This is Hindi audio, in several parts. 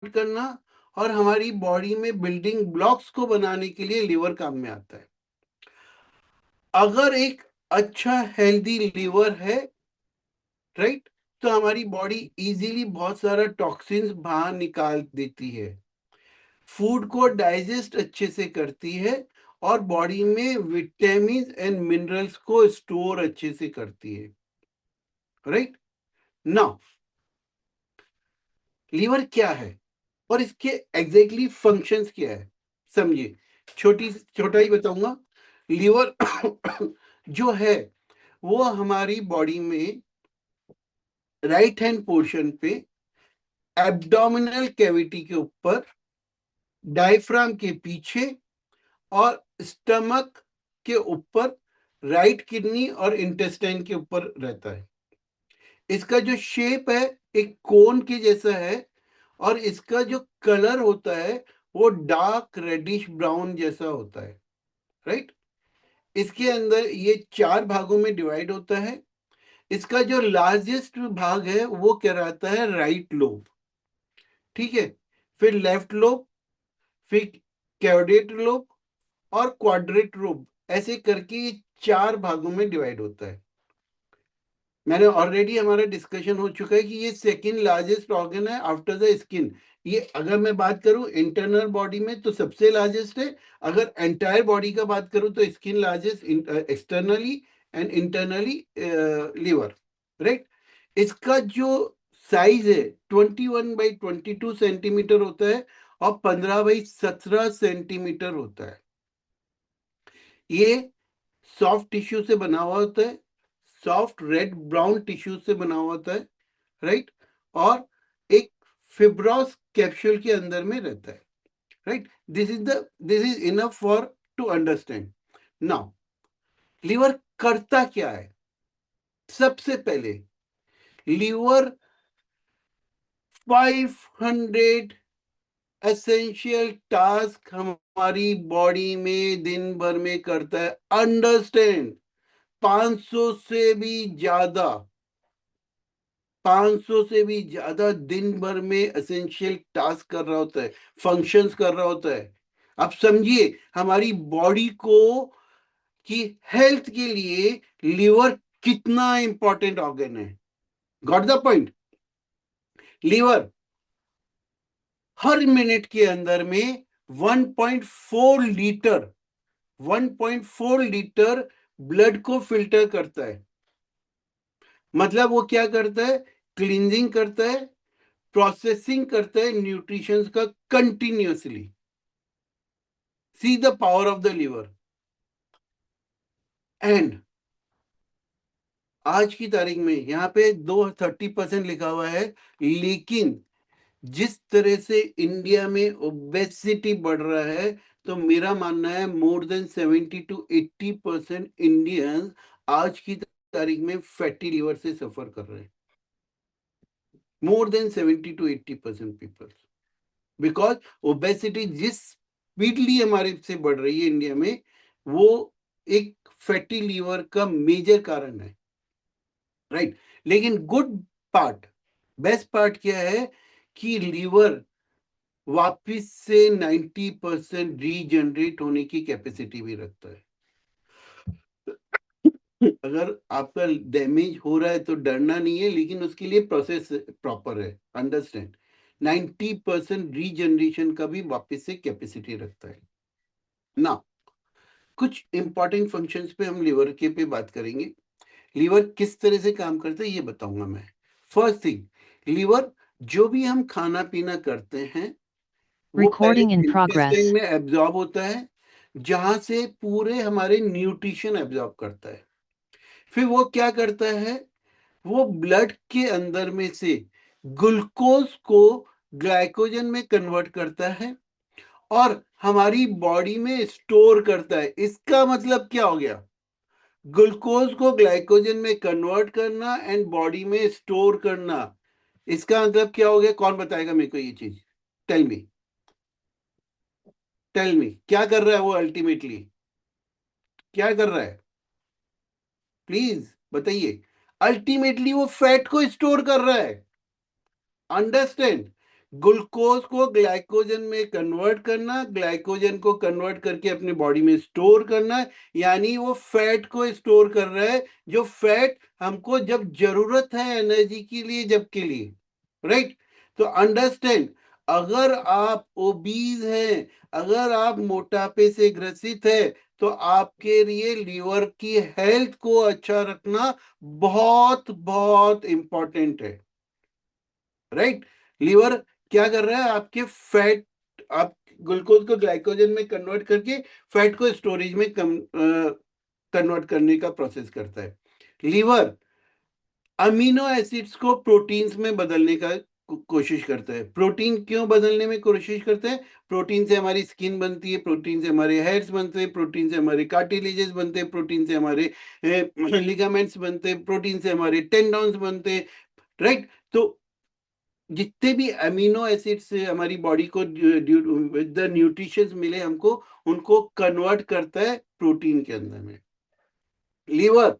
करना और हमारी बॉडी में बिल्डिंग ब्लॉक्स को बनाने के लिए लीवर काम में आता है। अगर एक अच्छा हेल्दी लीवर है, राइट, तो हमारी बॉडी इजीली बहुत सारा टॉक्सिन्स बाहर निकाल देती है, फूड को डाइजेस्ट अच्छे से करती है और बॉडी में विटामिन एंड मिनरल्स को स्टोर अच्छे से करती है, राइट। नाउ लीवर क्या है और इसके एग्जैक्टली फंक्शंस क्या है, समझिए। छोटा ही बताऊंगा। लीवर जो है वो हमारी बॉडी में राइट हैंड पोर्शन पे एब्डोमिनल कैविटी के ऊपर, डायफ्राम के पीछे और स्टमक के ऊपर, राइट किडनी और इंटेस्टाइन के ऊपर रहता है। इसका जो शेप है एक कोन के जैसा है और इसका जो कलर होता है वो डार्क रेडिश ब्राउन जैसा होता है, राइट। इसके अंदर ये 4 भागों में डिवाइड होता है। इसका जो लार्जेस्ट भाग है वो कहलाता है राइट लोब, ठीक है। फिर लेफ्ट लोब, फिर कैवडेट लोब और क्वाड्रेट लोब, ऐसे करके ये 4 भागों में डिवाइड होता है। मैंने ऑलरेडी, हमारा डिस्कशन हो चुका है कि ये सेकंड लार्जेस्ट ऑर्गन है आफ्टर द स्किन। ये अगर मैं बात करूं इंटरनल बॉडी में तो सबसे लार्जेस्ट है। अगर एंटायर बॉडी का बात करूं तो skin largest externally and internally liver, right. इसका जो साइज है 21 बाई 22 सेंटीमीटर होता है और 15 बाई 17 सेंटीमीटर होता है। ये सॉफ्ट टिश्यू से बना हुआ होता है, सॉफ्ट रेड ब्राउन टिश्यू से बना हुआ होता है, राइट। और एक फिब्रोस कैप्सूल के अंदर में रहता है, right. This is enough for to understand. Now liver करता क्या है। सबसे पहले लीवर 500 एसेंशियल टास्क हमारी बॉडी में दिन भर में करता है। अंडरस्टैंड, 500 से भी ज्यादा, 500 से भी ज्यादा दिन भर में एसेंशियल टास्क कर रहा होता है, फंक्शंस कर रहा होता है। अब समझिए हमारी बॉडी को की हेल्थ के लिए लीवर कितना इंपॉर्टेंट ऑर्गन है। Got the point. लीवर हर मिनट के अंदर में 1.4 लीटर 1.4 लीटर ब्लड को फिल्टर करता है। मतलब वो क्या करता है, क्लींजिंग करता है, प्रोसेसिंग करता है न्यूट्रिशन का continuously. See the power of the liver. And आज की तारीख में यहाँ पे 30% लिखा हुआ है, लेकिन जिस तरह से इंडिया में ओबेसिटी बढ़ रहा है तो मेरा मानना है मोर देन 70 to 80% इंडियंस आज की तारीख में फैटी लीवर से सफर कर रहे हैं। More than 70 to 80% people, because obesity जिस स्पीडली हमारे से बढ़ रही है इंडिया में, वो एक फैटी लीवर का मेजर कारण है, राइट। लेकिन गुड पार्ट, बेस्ट पार्ट क्या है कि लीवर वापिस से 90% रीजनरेट होने की कैपेसिटी भी रखता है। अगर आपका डैमेज हो रहा है तो डरना नहीं है, लेकिन उसके लिए प्रोसेस प्रॉपर है, अंडरस्टैंड। 90% रीजनरेशन का भी वापस से कैपेसिटी रखता है ना। कुछ इंपॉर्टेंट फंक्शंस पे हम लीवर के पे बात करेंगे। लीवर किस तरह से काम करता है ये बताऊंगा मैं। फर्स्ट थिंग, लीवर जो भी हम खाना पीना करते हैं वो पहले Recording in इंटेस्टाइन progress. में एब्जॉर्ब होता है, जहां से पूरे हमारे न्यूट्रिशन एब्जॉर्ब करता है। फिर वो क्या करता है, वो ब्लड के अंदर में से ग्लूकोज को ग्लाइकोजन में कन्वर्ट करता है और हमारी बॉडी में स्टोर करता है। इसका मतलब क्या हो गया, ग्लूकोज को ग्लाइकोजन में कन्वर्ट करना एंड बॉडी में स्टोर करना। इसका मतलब क्या हो गया, कौन बताएगा मेरे को ये चीज। टेल मी, टेल मी क्या कर रहा है वो अल्टीमेटली, क्या कर रहा है, प्लीज बताइए। अल्टीमेटली वो फैट को स्टोर कर रहा है, अंडरस्टैंड। ग्लूकोज को ग्लाइकोजन में कन्वर्ट करना, ग्लाइकोजन को कन्वर्ट करके अपने बॉडी में स्टोर करना, यानी वो फैट को स्टोर कर रहा है, जो फैट हमको जब जरूरत है एनर्जी के लिए, जब के लिए, राइट। तो अंडरस्टैंड, अगर आप ओबीज हैं, अगर आप मोटापे से ग्रसित है, तो आपके लिए लीवर की हेल्थ को अच्छा रखना बहुत बहुत इंपॉर्टेंट है, राइट। लीवर क्या कर रहा है, आपके फैट, आप ग्लूकोज को ग्लाइकोजन में कन्वर्ट करके फैट को स्टोरेज में कन्वर्ट करने का प्रोसेस करता है। लीवर अमीनो एसिड्स को प्रोटीन्स में बदलने का कोशिश करता है। प्रोटीन क्यों बदलने में कोशिश करता है? प्रोटीन से हमारी स्किन बनती है, प्रोटीन से हमारे हेयर्स बनते हैं, प्रोटीन से हमारे कार्टिलेजेस बनते हैं, प्रोटीन से हमारे लिगामेंट्स बनते हैं, प्रोटीन से हमारे टेंडॉन्स बनते हैं, राइट। तो जितने भी अमीनो एसिड से हमारी बॉडी को द न्यूट्रिशंस मिले हमको, उनको कन्वर्ट करता है प्रोटीन के अंदर में। लीवर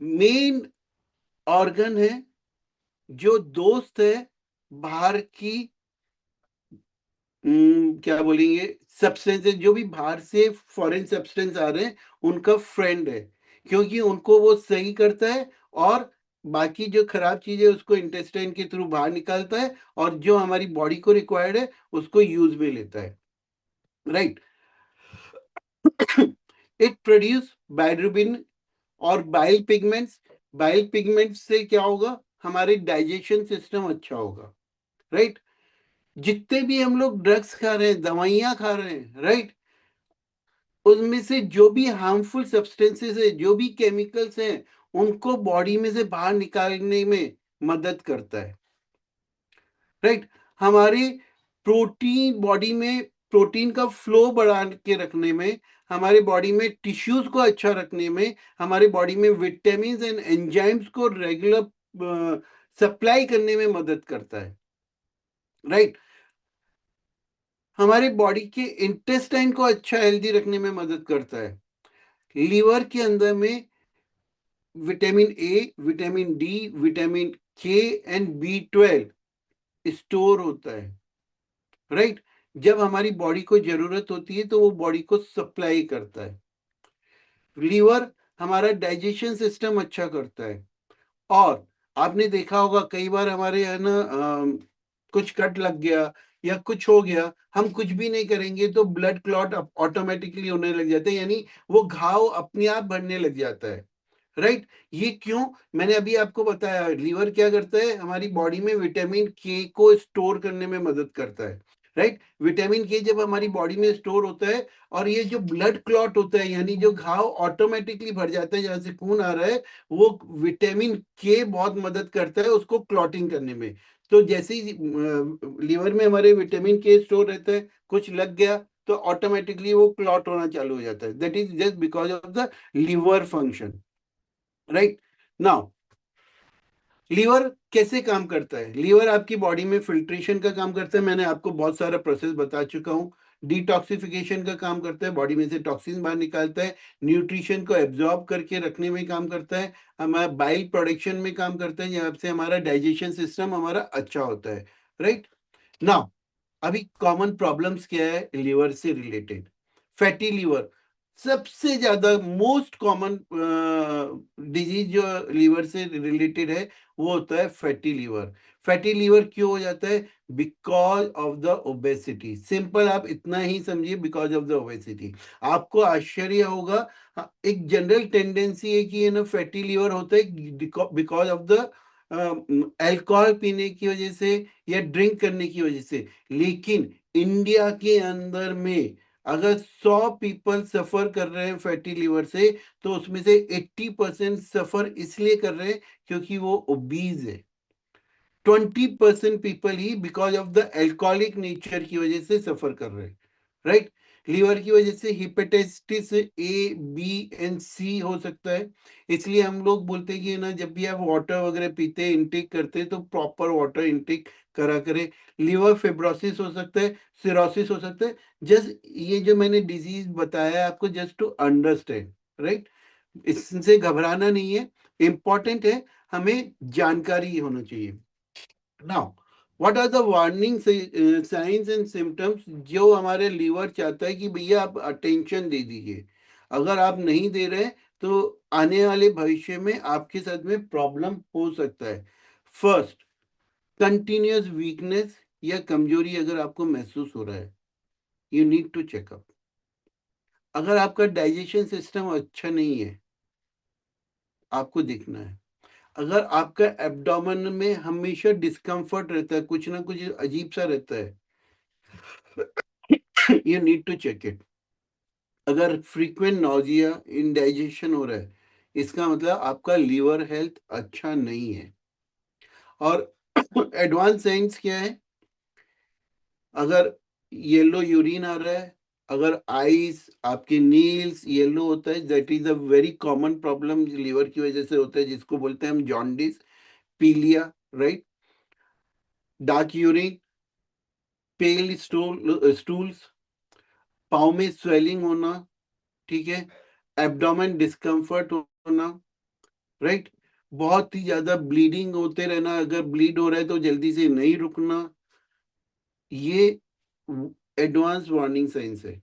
मेन ऑर्गन है जो दोस्त है बाहर की, क्या बोलेंगे, सब्सटेंसेस, जो भी बाहर से फॉरेन सब्सटेंस आ रहे हैं, उनका फ्रेंड है, क्योंकि उनको वो सही करता है और बाकी जो खराब चीजें उसको इंटेस्टाइन के थ्रू बाहर निकालता है, और जो हमारी बॉडी को रिक्वायर्ड है उसको यूज में लेता है, राइट। इट प्रोड्यूस बाइल्रुबिन और बाइल पिगमेंट्स। बाइल पिगमेंट्स से क्या होगा, हमारे डाइजेशन सिस्टम अच्छा होगा, राइट। जितने भी हम लोग ड्रग्स खा रहे हैं, दवाइयां खा रहे हैं, राइट, उसमें से जो भी हार्मफुल सब्सटेंसेस है, जो भी केमिकल्स हैं, उनको बॉडी में से बाहर निकालने में मदद करता है, राइट। हमारी प्रोटीन बॉडी में, प्रोटीन का फ्लो बढ़ा के रखने में, हमारे बॉडी में टिश्यूज को अच्छा रखने में, हमारे बॉडी में विटामिन एंड एंजाइम्स को रेगुलर सप्लाई करने में मदद करता है, राइट। हमारे बॉडी के इंटेस्टाइन को अच्छा हेल्दी रखने में मदद करता है। लीवर के अंदर में vitamin A, vitamin D, vitamin के एंड बी 12 स्टोर होता है, राइट। जब हमारी बॉडी को जरूरत होती है तो वो बॉडी को सप्लाई करता है। लीवर हमारा डाइजेशन सिस्टम अच्छा करता है। और आपने देखा होगा कई बार हमारे है ना, कुछ कट लग गया या कुछ हो गया, हम कुछ भी नहीं करेंगे तो ब्लड क्लॉट ऑटोमेटिकली होने लग जाते हैं, यानी वो घाव अपने आप भरने लग जाता है, राइट। ये क्यों? मैंने अभी आपको बताया, लीवर क्या करता है, हमारी बॉडी में विटामिन के को स्टोर करने में मदद करता है, राइट। विटामिन के जब हमारी बॉडी में स्टोर होता है, और ये जो ब्लड क्लॉट होता है, यानी जो घाव ऑटोमेटिकली भर जाता है जहां से खून आ रहा है, वो विटामिन के बहुत मदद करता है उसको क्लॉटिंग करने में। तो जैसे ही लीवर में हमारे विटामिन के स्टोर रहता है, कुछ लग गया तो ऑटोमेटिकली वो क्लॉट होना चालू हो जाता है। That is just because of the liver function, right. Now liver कैसे काम करता है? लीवर आपकी बॉडी में फिल्ट्रेशन का काम करता है, मैंने आपको बहुत सारा प्रोसेस बता चुका हूँ। डिटॉक्सिफिकेशन का काम करता है, बॉडी में से टॉक्सिन बाहर निकालता है, न्यूट्रिशन को एब्जॉर्ब करके रखने में काम करता है, हमारा बाइल प्रोडक्शन में काम करता है, जहाँ से हमारा डाइजेशन सिस्टम हमारा अच्छा होता है, राइट। नाउ अभी कॉमन प्रॉब्लम्स क्या है लीवर से रिलेटेड? फैटी लीवर सबसे ज्यादा मोस्ट कॉमन डिजीज जो लीवर से रिलेटेड है, वो होता है फैटी लीवर। फैटी लीवर क्यों हो जाता है? Because of the obesity. Simple, आप इतना ही समझिए, बिकॉज ऑफ द ओबेसिटी। आपको आश्चर्य होगा, एक जनरल टेंडेंसी है कि ये ना फैटी लीवर होता है बिकॉज ऑफ द अल्कोहल पीने की वजह से या ड्रिंक करने की वजह से। लेकिन इंडिया के अंदर में अगर 100 पीपल सफर कर रहे हैं फैटी लीवर से, तो उसमें से 80% सफर इसलिए कर रहे हैं क्योंकि वो ओबीज है। 20% people he because of the alcoholic nature की वजह से सफर कर रहे हैं, राइट। लीवर की वजह से हिपेटाइटिस ए, बी एंड सी हो सकता है। इसलिए हम लोग बोलते हैं कि ना, जब भी आप वाटर वगैरह पीते हैं, इनटेक करते हैं, तो प्रॉपर वाटर इनटेक करा करें। लीवर फिब्रोसिस हो सकता है, सिरोसिस हो सकता है। जस्ट ये जो मैंने डिजीज बताया आपको, जस्ट टू अंडरस्टैंड, राइट। इससे घबराना नहीं है, इंपॉर्टेंट है, हमें जानकारी होना चाहिए। Now what are the warning signs and symptoms जो हमारे लीवर चाहता है कि भैया आप अटेंशन दे दीजिए, अगर आप नहीं दे रहे तो आने वाले भविष्य में आपके साथ में प्रॉब्लम हो सकता है। फर्स्ट, कंटिन्यूअस वीकनेस या कमजोरी अगर आपको महसूस हो रहा है, यू नीड टू चेकअप। अगर आपका डाइजेशन सिस्टम अच्छा नहीं है, आपको देखना है। अगर आपका एब्डोमेन में हमेशा डिस्कम्फर्ट रहता है, कुछ ना कुछ अजीब सा रहता है, you need to check it. अगर फ्रीक्वेंट नॉजिया, इंडाइजेशन हो रहा है, इसका मतलब आपका लीवर हेल्थ अच्छा नहीं है। और एडवांस साइंस क्या है? अगर येलो यूरिन आ रहा है, अगर आईज, आपके नील्स येलो होता है, that is a very common problem liver की वजह से होता है, जिसको बोलते हैं हम जॉन्डिस, पीलिया, राइट। डार्क यूरिन, पेल स्टूल्स, पाँव में स्वेलिंग होना, ठीक है, एब्डोमेन डिस्कम्फर्ट होना, राइट, बहुत ही ज्यादा ब्लीडिंग होते रहना, अगर ब्लीड हो रहा है तो जल्दी से नहीं रुकना, ये एडवांस वार्निंग साइंस है।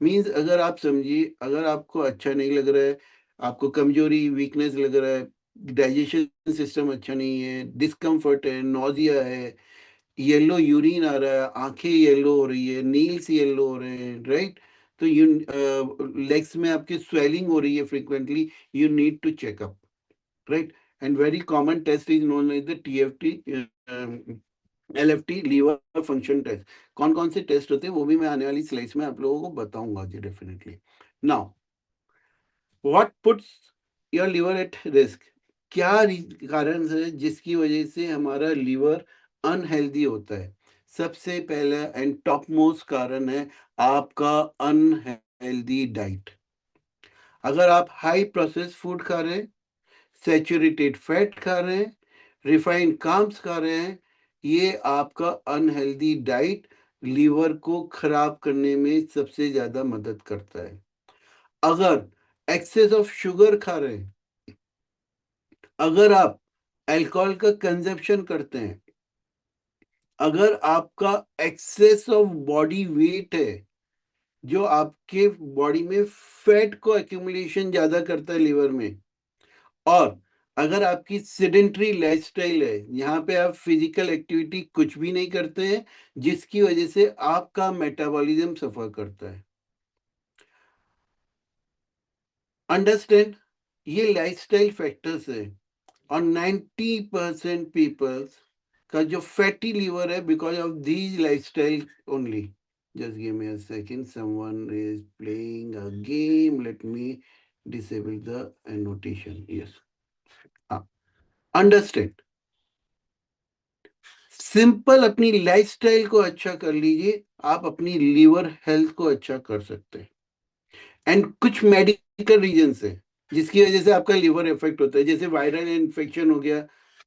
मीन्स अगर आप समझिए, अगर आपको अच्छा नहीं लग रहा है, आपको कमजोरी, वीकनेस लग रहा है, डाइजेशन सिस्टम अच्छा नहीं है, डिस्कम्फर्ट है, नोजिया है, येलो यूरिन आ रहा है, आंखें येलो हो रही है, नील्स येलो हो रहे हैं, राइट, तो यू लेग्स में आपकी स्वेलिंग हो रही है frequently, you need to checkup, right. And very common test is known as the TFT, LFT, liver function test. कौन कौन से टेस्ट होते हैं वो भी मैं आने वाली स्लाइड्स में आप लोगों को बताऊंगा जी, definitely. Now, what puts your liver at risk? क्या कारण है जिसकी वजह से हमारा लीवर अनहेल्दी होता है? सबसे पहला एंड टॉप मोस्ट कारण है आपका अनहेल्दी डाइट। अगर आप हाई प्रोसेस फूड खा रहे हैं, सैचुरेटेड फैट खा रहे हैं, रिफाइंड कार्ब्स खा रहे हैं, ये आपका अनहेल्दी डाइट लीवर को खराब करने में सबसे ज्यादा मदद करता है। अगर एक्सेस ऑफ शुगर खा रहे हैं, अगर आप अल्कोहल का कंजप्शन करते हैं, अगर आपका एक्सेस ऑफ बॉडी वेट है, जो आपके बॉडी में फैट को एक्यूमुलेशन ज्यादा करता है लीवर में, और अगर आपकी सेडेंटरी लाइफस्टाइल है, यहाँ पे आप फिजिकल एक्टिविटी कुछ भी नहीं करते हैं, जिसकी वजह से आपका मेटाबॉलिज्म सफर करता है। अंडरस्टैंड, ये लाइफस्टाइल फैक्टर्स है। और 90% पीपल्स का जो फैटी लीवर है because of these lifestyle only. Just give me a second, someone is playing a game, let me disable the annotation. Yes, हाँ, अंडरस्टैंड। सिंपल अपनी लाइफस्टाइल को अच्छा कर लीजिए, आप अपनी लीवर हेल्थ को अच्छा कर सकते हैं। एंड कुछ मेडिकल रीजन है जिसकी वजह से आपका लिवर इफेक्ट होता है, जैसे वायरल इन्फेक्शन हो गया,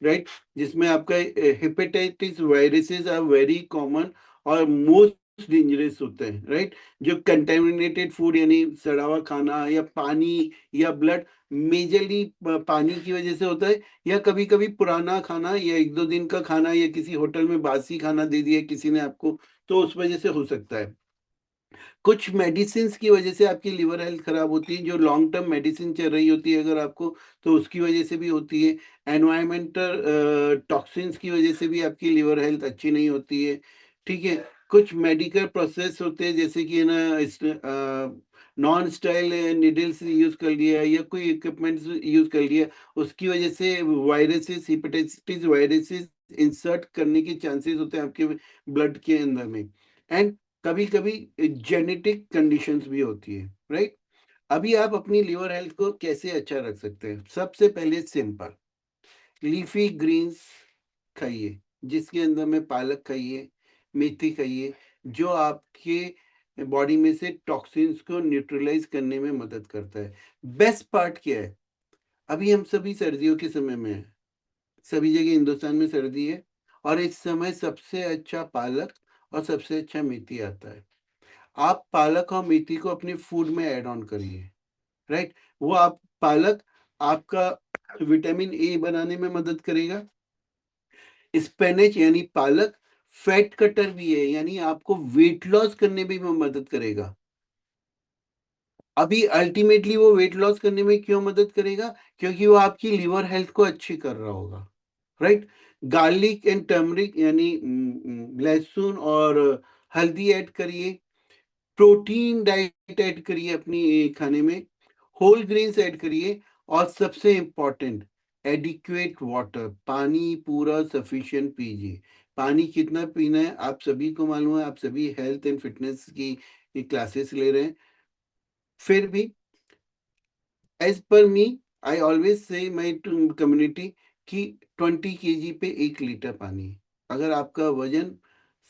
राइट, जिसमें आपका hepatitis viruses are very common और मोस्ट डेंजरस होते हैं, राइट। जो कंटेमिनेटेड फूड यानी सड़ा हुआ खाना या पानी या ब्लड, मेजरली पानी की वजह से होता है, या कभी कभी पुराना खाना या एक दो दिन का खाना या किसी होटल में बासी खाना दे दिया किसी ने आपको, तो उस वजह से हो सकता है। कुछ मेडिसिन की वजह से आपकी लिवर हेल्थ खराब होती है, जो लॉन्ग टर्म मेडिसिन चल रही होती है अगर आपको, तो उसकी वजह से भी होती है। एनवायरमेंटल टॉक्सिन्स की वजह से भी आपकी लिवर हेल्थ अच्छी नहीं होती है, ठीक है। कुछ मेडिकल प्रोसेस होते हैं, जैसे कि ना नॉन स्टाइल निडल्स यूज कर लिया या कोई इक्विपमेंट्स यूज कर लिया, उसकी वजह से वायरसेस, हेपेटाइटिस वायरसेस इंसर्ट करने के चांसेस होते हैं आपके ब्लड के अंदर में। एंड कभी कभी जेनेटिक कंडीशंस भी होती है, राइट। अभी आप अपनी लिवर हेल्थ को कैसे अच्छा रख सकते हैं? सबसे पहले सिंपल, लीफी ग्रीन्स खाइए, जिसके अंदर में पालक खाइए, मेथी खाइए, जो आपके बॉडी में से टॉक्सिन्स को न्यूट्रलाइज करने में मदद करता है। बेस्ट पार्ट क्या है? अभी हम सभी सर्दियों के समय में हैं, सभी जगह हिंदुस्तान में सर्दी है, और इस समय सबसे अच्छा पालक और सबसे अच्छा मेथी आता है। आप पालक और मेथी को अपने फूड में ऐड ऑन करिए, राइट। वो आप पालक आपका विटामिन ए बनाने में मदद करेगा, स्पेनिच यानी पालक फैट कटर भी है, यानी आपको वेट लॉस करने में भी मदद करेगा। अभी अल्टीमेटली वो वेट लॉस करने में क्यों मदद करेगा? क्योंकि वो आपकी लिवर हेल्थ को अच्छी कर रहा होगा, राइट? गार्लिक एंड टर्मरिक यानी लहसुन और हल्दी ऐड करिए, प्रोटीन डाइट ऐड करिए अपनी खाने में, होल ग्रेन्स ऐड करिए, और सबसे इम्पोर्टेंट एडिक्वेट वाटर, पानी पूरा सफिशिएंट पीजिए। पानी कितना पीना है आप सभी को मालूम है, आप सभी हेल्थ एंड फिटनेस की क्लासेस ले रहे हैं। फिर भी as per me, I always say my community कि 20 kg पे 1 लीटर पानी। अगर आपका वजन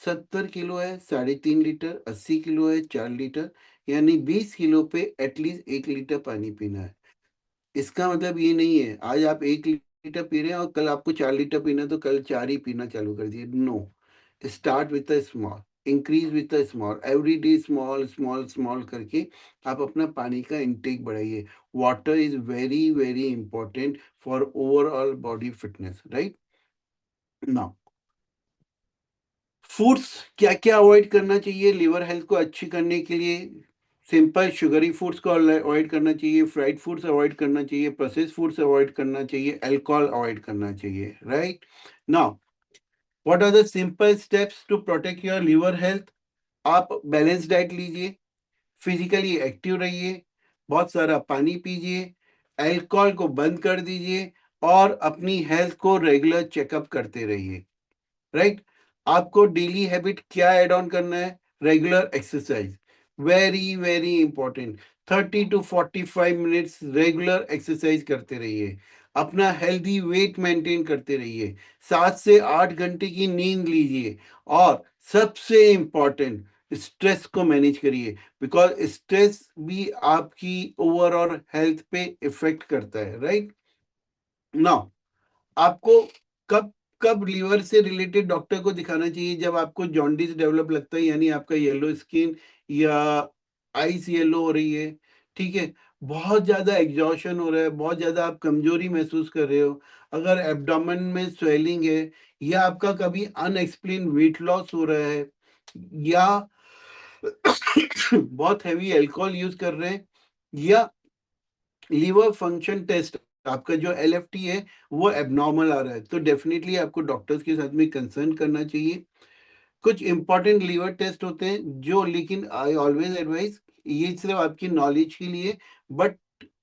70 किलो है, 3.5 लीटर, 80 किलो है, 4 लीटर, यानी 20 किलो पे एटलीस्ट 1 लीटर पानी पीना है। इसका मतलब ये नहीं है आज आप 1 लीटर पी रहे हैं और कल आपको 4 लीटर पीना है तो कल 4 ही पीना चालू कर दिए। No, start with a small, increase with a small, every day small small small करके आप अपना पानी का इंटेक बढ़ाइए। Water is very very important for overall body fitness, right? Now foods क्या क्या अवॉइड करना चाहिए लिवर हेल्थ को अच्छी करने के लिए? सिंपल शुगरी फूड्स को अवॉइड करना चाहिए, फ्राइड फूड्स अवॉइड करना चाहिए, प्रोसेस्ड फूड्स अवॉइड करना चाहिए, अल्कोहल अवॉइड करना चाहिए, right? Now what are the simple steps to protect your liver health? आप बैलेंस डाइट लीजिए, फिजिकली एक्टिव रहिए, बहुत सारा पानी पीजिए, अल्कोहल को बंद कर दीजिए, और अपनी हेल्थ को रेगुलर चेकअप करते रहिए, राइट? आपको डेली हैबिट क्या एड ऑन करना है? Regular exercise, very very important. 30 to 45 minutes regular exercise करते रहिए, अपना हेल्दी वेट मेंटेन करते रहिए, 7 से 8 घंटे की नींद लीजिए, और सबसे इंपॉर्टेंट स्ट्रेस को मैनेज करिए, बिकॉज स्ट्रेस भी आपकी ओवरऑल हेल्थ पे इफेक्ट करता है, राइट? नाउ आपको कब कब लीवर से रिलेटेड डॉक्टर को दिखाना चाहिए? जब आपको जॉन्डिस डेवलप लगता है, यानी आपका येलो स्किन या आईज येलो हो रही है, ठीक है, बहुत ज्यादा एग्जॉशन हो रहा है, बहुत ज्यादा आप कमजोरी महसूस कर रहे हो, अगर एब्डोमेन में स्वेलिंग है, या आपका कभी अनएक्सप्लेन वेट लॉस हो रहा है, या बहुत हैवी अल्कोहल यूज कर रहे हैं, या लीवर फंक्शन टेस्ट आपका जो एलएफटी है वो एबनॉर्मल आ रहा है, तो डेफिनेटली आपको डॉक्टर्स के साथ में कंसर्न करना चाहिए। कुछ इंपॉर्टेंट लीवर टेस्ट होते हैं जो, लेकिन आई ऑलवेज एडवाइज, ये सिर्फ आपकी नॉलेज के लिए, बट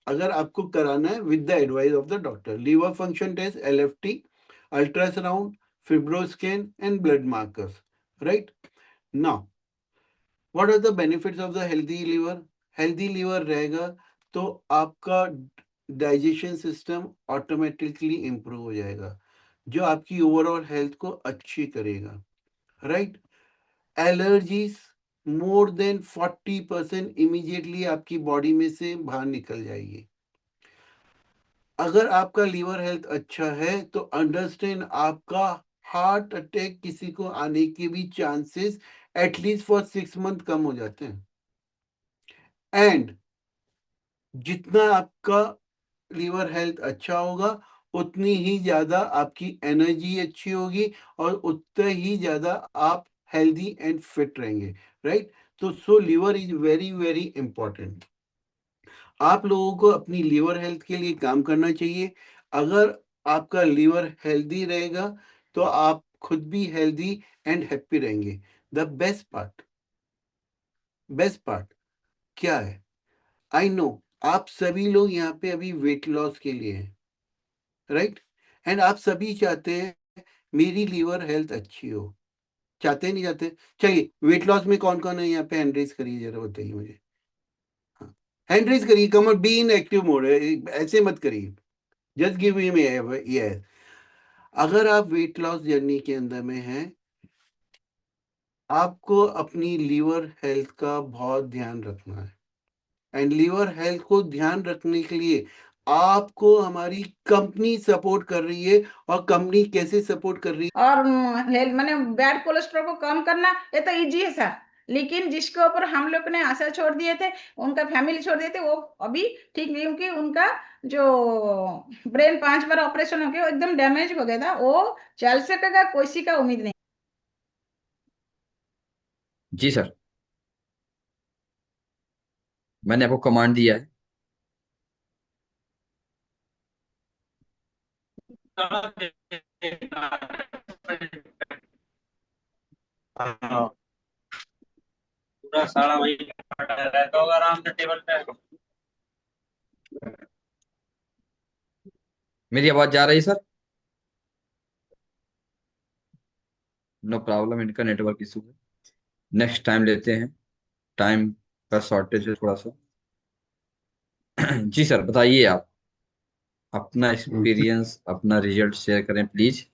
अगर आपको कराना है with the advice of the doctor, liver function test, LFT, ultrasound, fibroscan and blood markers, right? Now what are the benefits of the healthy liver? Healthy liver रहेगा तो आपका डाइजेशन सिस्टम ऑटोमेटिकली इंप्रूव हो जाएगा, जो आपकी ओवरऑल हेल्थ को अच्छी करेगा, right? Allergies more than 40% immediately आपकी बॉडी में से बाहर निकल जाएगी। अगर आपका लीवर हेल्थ अच्छा है तो अंडरस्टैंड, आपका हार्ट अटैक किसी को आने के भी चांसेस एटलीस्ट फॉर 6 मंथ कम हो जाते हैं। एंड जितना आपका लीवर हेल्थ अच्छा होगा, उतनी ही ज्यादा आपकी एनर्जी अच्छी होगी, और उतना ही ज्यादा आप हेल्दी एंड फिट रहेंगे, राइट? तो so liver is very very important. आप लोगों को अपनी लीवर हेल्थ के लिए काम करना चाहिए। अगर आपका लीवर हेल्दी रहेगा तो आप खुद भी हेल्दी एंड हैप्पी रहेंगे। द बेस्ट पार्ट क्या है? आई नो आप सभी लोग यहाँ पे अभी वेट लॉस के लिए हैं, राइट? एंड आप सभी चाहते हैं मेरी लीवर हेल्थ अच्छी हो, चाहते नहीं चाहते? चलिए, वेट लॉस में कौन कौन है यहाँ पे? हैंड रेज करिए, जरा बताइए मुझे। हाँ, हैंड रेज करिए, कम बी इन एक्टिव मोड, ऐसे मत करिए, जस्ट गिव मी यस। अगर आप वेट लॉस जर्नी के अंदर में हैं, आपको अपनी लीवर हेल्थ का बहुत ध्यान रखना है, एंड लीवर हेल्थ को ध्यान रखने के लिए आपको हमारी कंपनी सपोर्ट कर रही है। और कंपनी कैसे सपोर्ट कर रही है? और माने बैड कोलेस्ट्रॉल को कम करना ये तो इजी है सर, लेकिन जिसके ऊपर हम लोग ने आशा छोड़ दिए थे, उनका फैमिली छोड़ दिए थे, वो अभी ठीक नहीं, क्योंकि उनका जो ब्रेन 5 बार ऑपरेशन हो गया, वो एकदम डैमेज हो गया था, वो चल सकेगा, कोई सी का उम्मीद नहीं। जी सर, मैंने आपको कमांड दिया है। हाँ, पूरा सारा वही पड़ा रहता होगा आराम से टेबल पे। मेरी आवाज जा रही है सर? नो प्रॉब्लम, इनका नेटवर्क इशू है। नेक्स्ट टाइम लेते हैं, टाइम का शॉर्टेज है थोड़ा सा। जी सर, बताइए आप अपना एक्सपीरियंस, अपना रिजल्ट शेयर करें प्लीज।